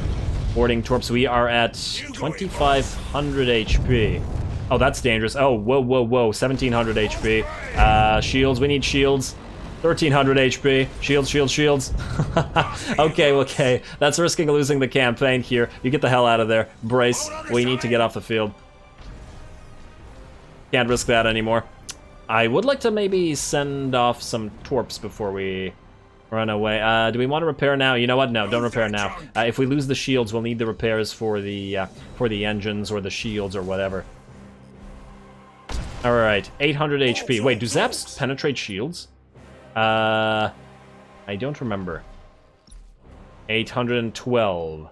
boarding torps. We are at 2,500 HP. Oh, that's dangerous. Oh, whoa, whoa, whoa. 1,700 HP. Shields. We need shields. 1,300 HP. Shields, shields, shields. Okay, okay. That's risking losing the campaign here. You get the hell out of there. Brace. We need to get off the field. Can't risk that anymore. I would like to maybe send off some torps before we run away. Do we want to repair now? You know what? No, don't repair now. If we lose the shields, we'll need the repairs for the engines or the shields or whatever. Alright, 800 HP. Wait, do zaps penetrate shields? I don't remember. 812.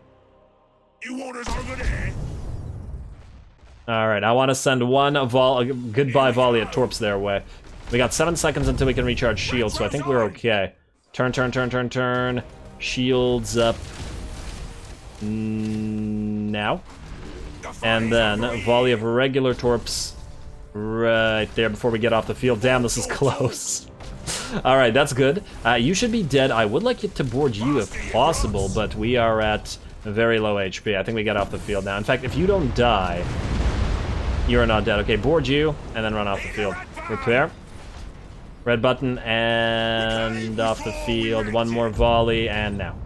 You orders over there. Alright, I want to send one goodbye volley at torps their way. We got 7 seconds until we can recharge shields, so I think we're okay. Turn, turn, turn, turn, turn. Shields up. Now. And then volley of regular torps right there before we get off the field. Damn, this is close. Alright, that's good. You should be dead. I would like it to board you if possible, but we are at very low HP. I think we get off the field now. In fact, if you don't die, you are not dead. Okay, board you, and then run off the field. Repair. Red button, and off the field. One more volley, and now.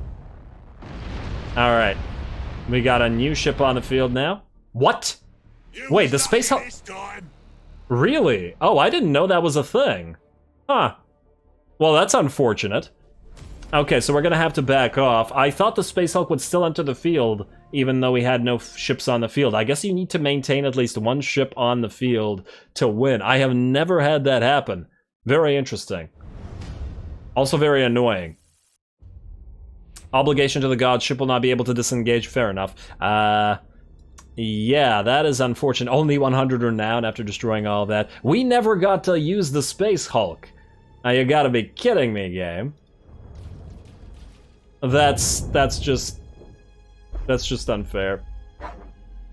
Alright. We got a new ship on the field now. What? Wait, the space hel- Really? Oh, I didn't know that was a thing. Huh. Well, that's unfortunate. Okay, so we're gonna have to back off. I thought the Space Hulk would still enter the field, even though we had no ships on the field. I guess you need to maintain at least one ship on the field to win. I have never had that happen. Very interesting. Also very annoying. Obligation to the gods, ship will not be able to disengage. Fair enough. Yeah, that is unfortunate. Only 100 renown after destroying all of that. We never got to use the Space Hulk. Now you gotta be kidding me, game. That's just unfair.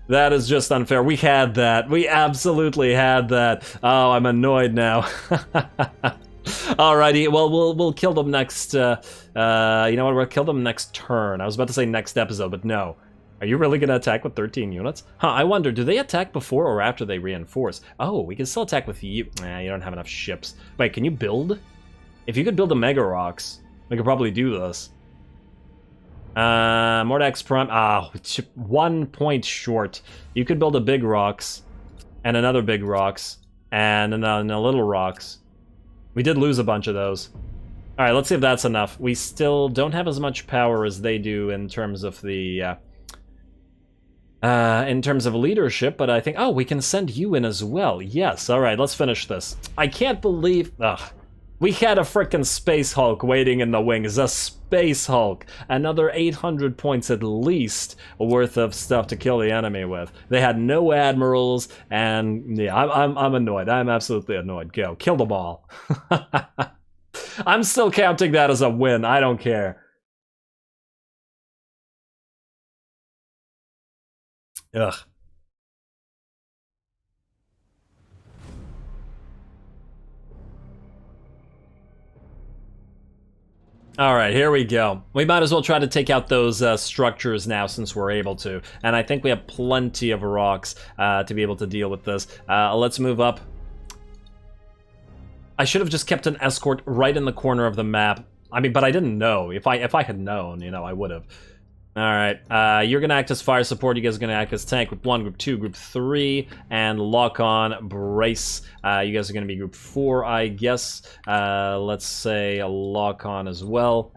That is just unfair. We had that. We absolutely had that. Oh, I'm annoyed now. Alrighty, well, we'll kill them next, you know what, we'll kill them next turn. I was about to say next episode, but no. Are you really gonna attack with 13 units? Huh, I wonder, do they attack before or after they reinforce? Oh, we can still attack with you. Nah, you don't have enough ships. Wait, can you build? If you could build a Mega Rocks, we could probably do this. Mordax Prime, 1 point short. You could build a Big Rocks, and another Big Rocks, and a Little Rocks. We did lose a bunch of those. Alright, let's see if that's enough. We still don't have as much power as they do in terms of the, in terms of leadership, but I think, oh, we can send you in as well. Yes, alright, let's finish this. I can't believe, we had a frickin' Space Hulk waiting in the wings. A Space Hulk. Another 800 points at least worth of stuff to kill the enemy with. They had no admirals, and yeah, I'm annoyed. I'm absolutely annoyed. Go, kill them all. I'm still counting that as a win. I don't care. Ugh. Alright, here we go. We might as well try to take out those structures now since we're able to. And I think we have plenty of rocks to be able to deal with this. Let's move up. I should have just kept an escort right in the corner of the map. I mean, but I didn't know. If I had known, you know, I would have. Alright, you're gonna act as fire support, you guys are gonna act as tank, group 1, group 2, group 3, and lock on, brace. You guys are gonna be group 4, I guess. Let's say a lock on as well.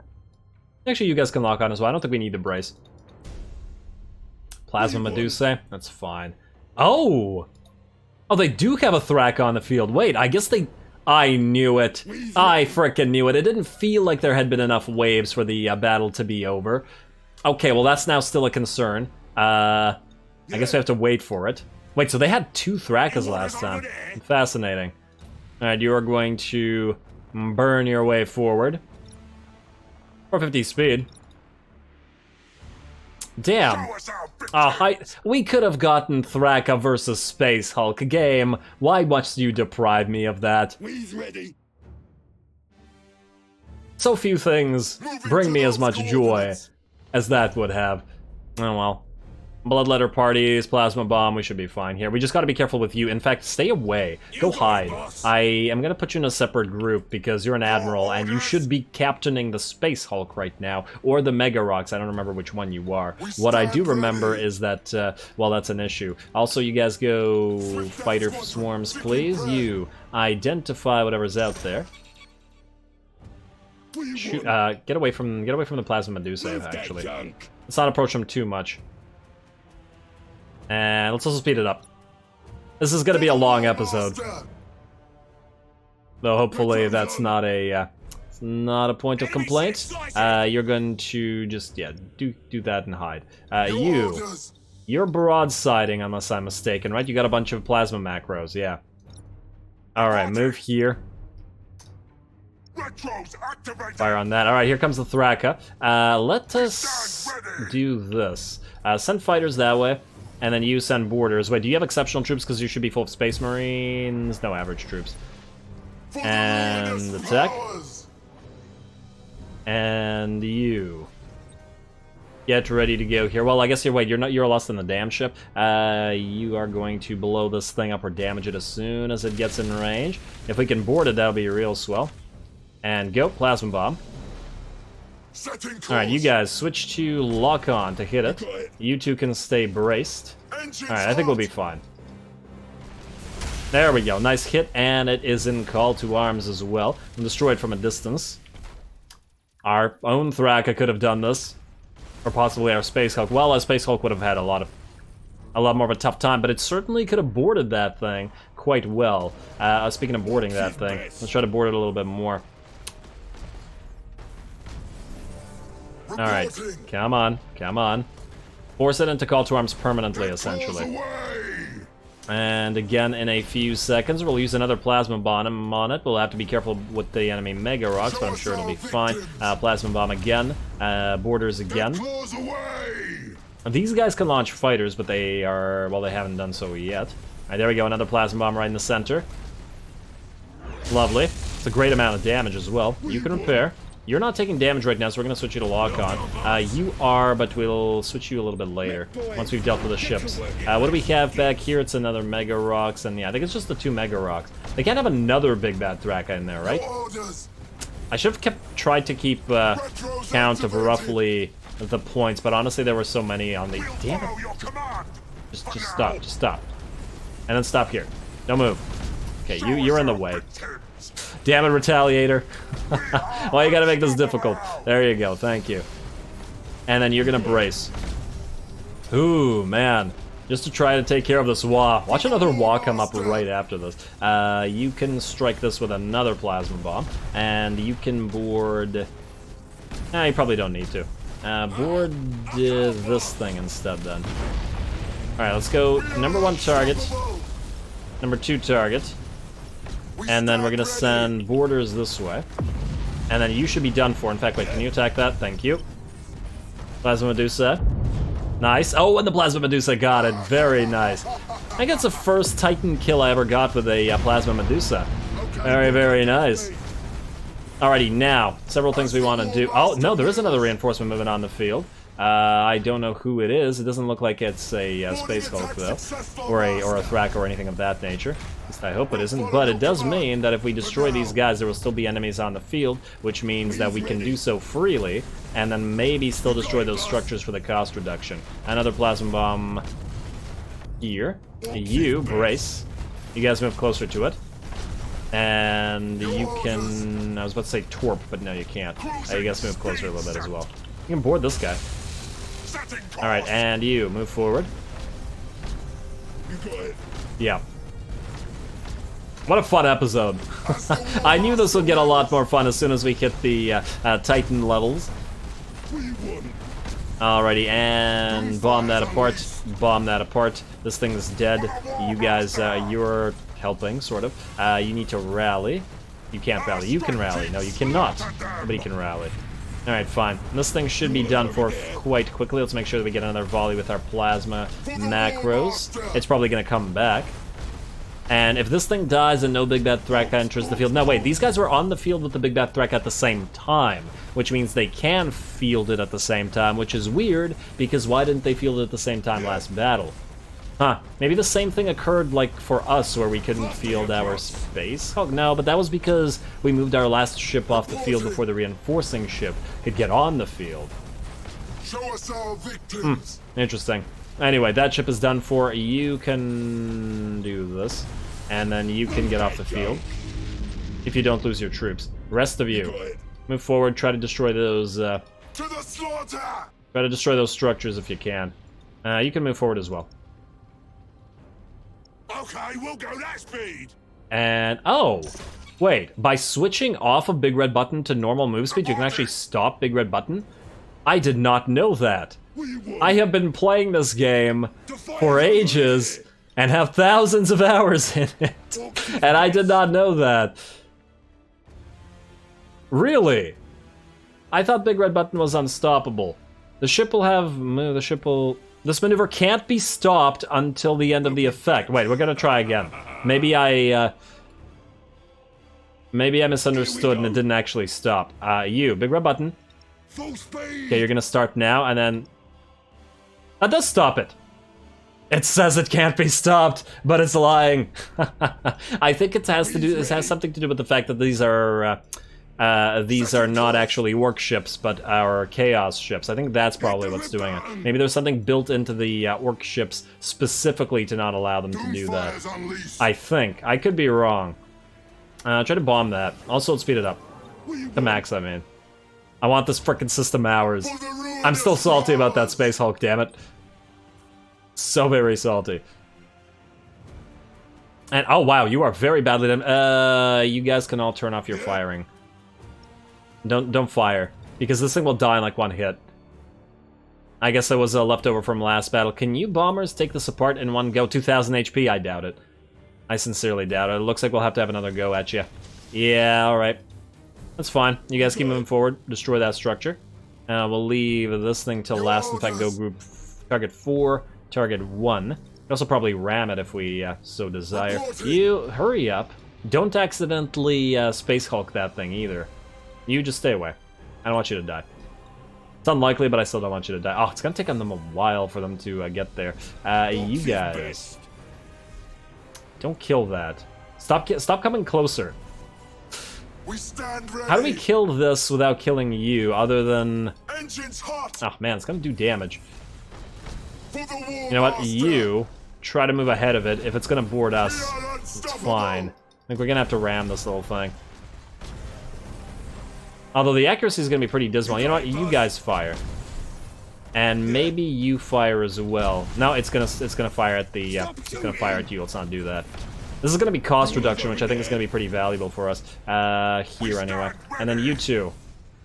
Actually, you guys can lock on as well, I don't think we need to brace. Plasma Medusae, that's fine. Oh! Oh, they do have a Thrak on the field. Wait, I guess they... I knew it. I frickin' knew it. It didn't feel like there had been enough waves for the battle to be over. Okay, well that's now still a concern. I guess we have to wait for it. Wait, so they had 2 Thrakas last time. Fascinating. Alright, you are going to burn your way forward. 450 speed. Damn. We could have gotten Thraka versus Space Hulk game. Why must you deprive me of that? So few things bring me as much joy as that would have. Oh well. Bloodletter parties, plasma bomb, we should be fine here. We just gotta be careful with you. In fact, stay away. Go hide. I am gonna put you in a separate group because you're an admiral and you should be captaining the Space Hulk right now. Or the Mega Rocks, I don't remember which one you are. What I do remember is that, well, that's an issue. Also, you guys go fighter swarms, please. You identify whatever's out there. Shoot, get away from the Plasma Medusae, actually. Let's not approach them too much. And let's also speed it up. This is gonna be a long episode. Though hopefully that's not a it's not a point of complaint. You're going to just do that and hide. You're broadsiding unless I'm mistaken, right? You got a bunch of plasma macros, yeah. Alright, move here. Fire on that. Alright, here comes the Thraka. Let us do this. Send fighters that way, and then you send boarders. Wait, do you have exceptional troops? Because you should be full of Space Marines. No average troops. And attack. And you. Get ready to go here. Well, I guess you're less than the damn ship. You are going to blow this thing up or damage it as soon as it gets in range. If we can board it, that'll be real swell. And go, plasma bomb. Alright, you guys switch to lock on to hit it. You two can stay braced. Alright, I think we'll be fine. There we go, nice hit, and it is in call to arms as well. And destroyed from a distance. Our own Thraka could have done this. Or possibly our Space Hulk. Well, our Space Hulk would have had a lot more of a tough time, but it certainly could have boarded that thing quite well. Speaking of boarding that thing, let's try to board it a little bit more. Alright, come on, come on. Force it into call to arms permanently, essentially. And again, in a few seconds, we'll use another Plasma Bomb on it. We'll have to be careful with the enemy Mega Rocks, but I'm sure it'll be fine. Plasma Bomb again, borders again. These guys can launch fighters, but they are, well, they haven't done so yet. Alright, there we go, another Plasma Bomb right in the center. Lovely. It's a great amount of damage as well. You can repair. You're not taking damage right now, so we're going to switch you to lock-on. You are, but we'll switch you a little bit later, once we've dealt with the ships. What do we have back here? It's another Mega Rocks, and yeah, I think it's just the 2 Mega Rocks. They can't have another Big Bad Thraka in there, right? I should have tried to keep count of roughly the points, but honestly, there were so many on the... Damn it. Just stop, just stop. And then stop here. Don't move. Okay, you're in the way. Damn it, Retaliator. Why you gotta make this difficult? There you go, thank you. And then you're gonna brace. Ooh, man. Just to try to take care of this Waaagh. Watch another Waaagh come up right after this. You can strike this with another Plasma Bomb. And you can board... you probably don't need to. Board this thing instead, then. Alright, let's go number 1 target. Number 2 target. And then we're gonna send borders this way. And then you should be done for. In fact, wait, can you attack that? Thank you. Plasma Medusa. Nice. Oh, and the Plasma Medusa got it. Very nice. I think it's the first Titan kill I ever got with a Plasma Medusa. Very, very nice. Alrighty, now, several things we want to do. Oh, no, there is another reinforcement moving on the field. I don't know who it is. It doesn't look like it's a Space Hulk, though. Or a Thraka or anything of that nature. At least I hope it isn't. But it does mean that if we destroy these guys, there will still be enemies on the field, which means that we can do so freely, and then maybe still destroy those structures for the cost reduction. Another Plasma Bomb here. You, brace. You guys move closer to it. And you can... I was about to say torp, but no, you can't. You guys move closer a little bit as well. You can board this guy. Alright, and you, move forward. Yeah. What a fun episode. I knew this would get a lot more fun as soon as we hit the Titan levels. Alrighty, and bomb that apart. Bomb that apart. This thing is dead. You guys, you're helping, sort of. You need to rally. You can't rally. You can rally. No, you cannot. Nobody can rally. Alright, fine. This thing should be done for quite quickly. Let's make sure that we get another volley with our plasma macros. It's probably going to come back. And if this thing dies and no Big Bad Thraka enters the field... No, wait, these guys were on the field with the Big Bad Thraka at the same time, which means they can field it at the same time, which is weird, because why didn't they field it at the same time last battle? Huh, maybe the same thing occurred, like, for us, where we couldn't field our Space Hulk? No, but that was because we moved our last ship off the field before the reinforcing ship could get on the field. Show us our victims. Interesting. Anyway, that ship is done for. You can do this, and then you can get off the field if you don't lose your troops. Rest of you, move forward. Try to destroy those. To the slaughter. Try to destroy those structures if you can. You can move forward as well. Okay, we'll go that speed. And oh, wait! By switching off of Big Red Button to normal move speed, you can actually stop Big Red Button. I did not know that. I have been playing this game for ages and have thousands of hours in it, and I did not know that. Really? I thought Big Red Button was unstoppable. The ship will have... The ship will... This maneuver can't be stopped until the end of the effect. Wait, we're gonna try again. Maybe I misunderstood and it didn't actually stop. You, Big Red Button. Okay, you're gonna start now, and then... That does stop it. It says it can't be stopped, but it's lying. I think it has something to do with the fact that these are not actually Ork ships, but our Chaos ships. I think that's probably what's doing it. Maybe there's something built into the Ork ships specifically to not allow them to do that. I think. I could be wrong. Try to bomb that. Also, let's speed it up. To max, I mean. I want this frickin' system ours. For the ruin I'm still of salty about that stars. Space Hulk, damn it. So very salty. And oh wow, you are very badly done. You guys can all turn off your firing. Don't fire, because this thing will die in like one hit. I guess that was a leftover from last battle. Can you bombers take this apart in one go? 2,000 HP? I doubt it. I sincerely doubt it. It looks like we'll have to have another go at you. Yeah, alright. That's fine. You guys keep moving forward. Destroy that structure. We'll leave this thing till last. In fact, go group target 4, target 1. We'll also probably ram it if we so desire. You, hurry up. Don't accidentally Space Hulk that thing either. You just stay away. I don't want you to die. It's unlikely, but I still don't want you to die. Oh, it's gonna take them a while for them to get there. You guys, don't kill that. Stop coming closer. We stand ready. How do we kill this without killing you, other than... Engines hot. Oh man, it's gonna do damage. For the war You know what? master. You try to move ahead of it. If it's gonna board us, We are it's unstoppable. fine. I think we're gonna have to ram this little thing. Although the accuracy is gonna be pretty dismal. You know what? You guys fire, and maybe you fire as well. No, it's gonna fire at the it's gonna fire at you. Let's not do that. This is gonna be cost reduction, which I think is gonna be pretty valuable for us. Here anyway, and then you two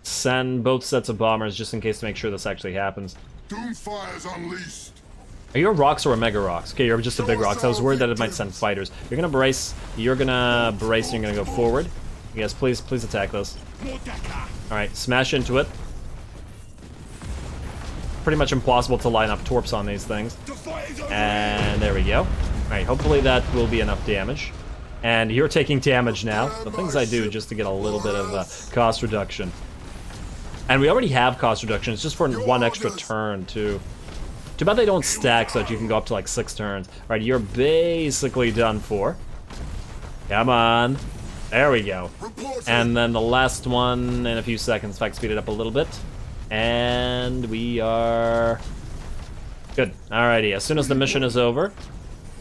send both sets of bombers just in case to make sure this actually happens. Doomfire's unleashed. Are you a Rocks or a Mega Rocks? Okay, you're just a Big Rocks. I was worried that it might send fighters. You're gonna brace, and you're gonna go forward. You guys, please attack this. Alright, smash into it. Pretty much impossible to line up torps on these things. And there we go. Alright, hopefully that will be enough damage. And you're taking damage now. The things I do just to get a little bit of cost reduction. And we already have cost reduction. It's just for one extra turn, too. Too bad they don't stack so that you can go up to like 6 turns. Alright, you're basically done for. Come on. There we go. And then the last one in a few seconds. In fact, speed it up a little bit. And we are... good. Alrighty, as soon as the mission is over.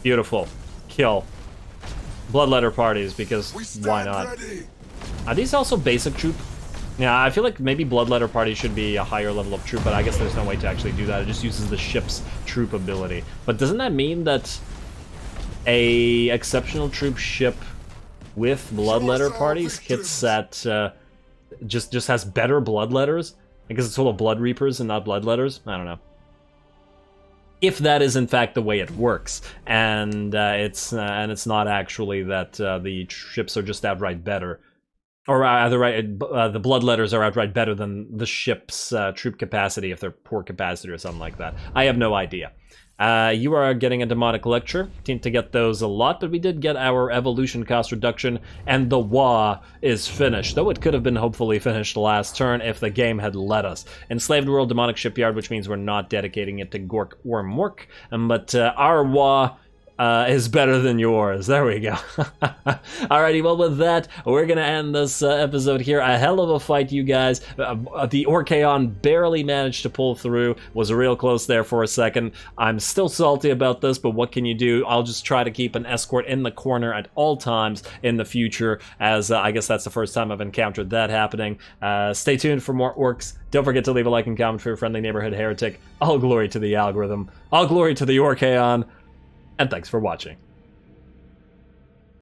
Beautiful. Kill. Bloodletter parties, because why not? Ready. Are these also basic troop? Yeah, I feel like maybe Bloodletter party should be a higher level of troop, but I guess there's no way to actually do that. It just uses the ship's troop ability. But doesn't that mean that a exceptional troop ship with Bloodletter parties hits at just has better Bloodletters? I guess it's full of Blood Reapers and not Bloodletters? I don't know. If that is in fact the way it works, and it's not actually that the ships are just outright better, or the Bloodletters are outright better than the ship's troop capacity if they're poor capacity or something like that. I have no idea. You are getting a demonic lecture. Tend to get those a lot, but we did get our evolution cost reduction, and the Waaagh is finished, though it could have been hopefully finished last turn if the game had let us. Enslaved World Demonic Shipyard, which means we're not dedicating it to Gork or Mork, but our Waaagh is better than yours. There we go. Alrighty, well with that, we're gonna end this episode here. A hell of a fight, you guys. The Orkaon barely managed to pull through. Was real close there for a second. I'm still salty about this, but what can you do? I'll just try to keep an escort in the corner at all times in the future, as I guess that's the first time I've encountered that happening. Stay tuned for more Orks. Don't forget to leave a like and comment for your friendly neighborhood heretic. All glory to the algorithm. All glory to the Orkaon. And thanks for watching.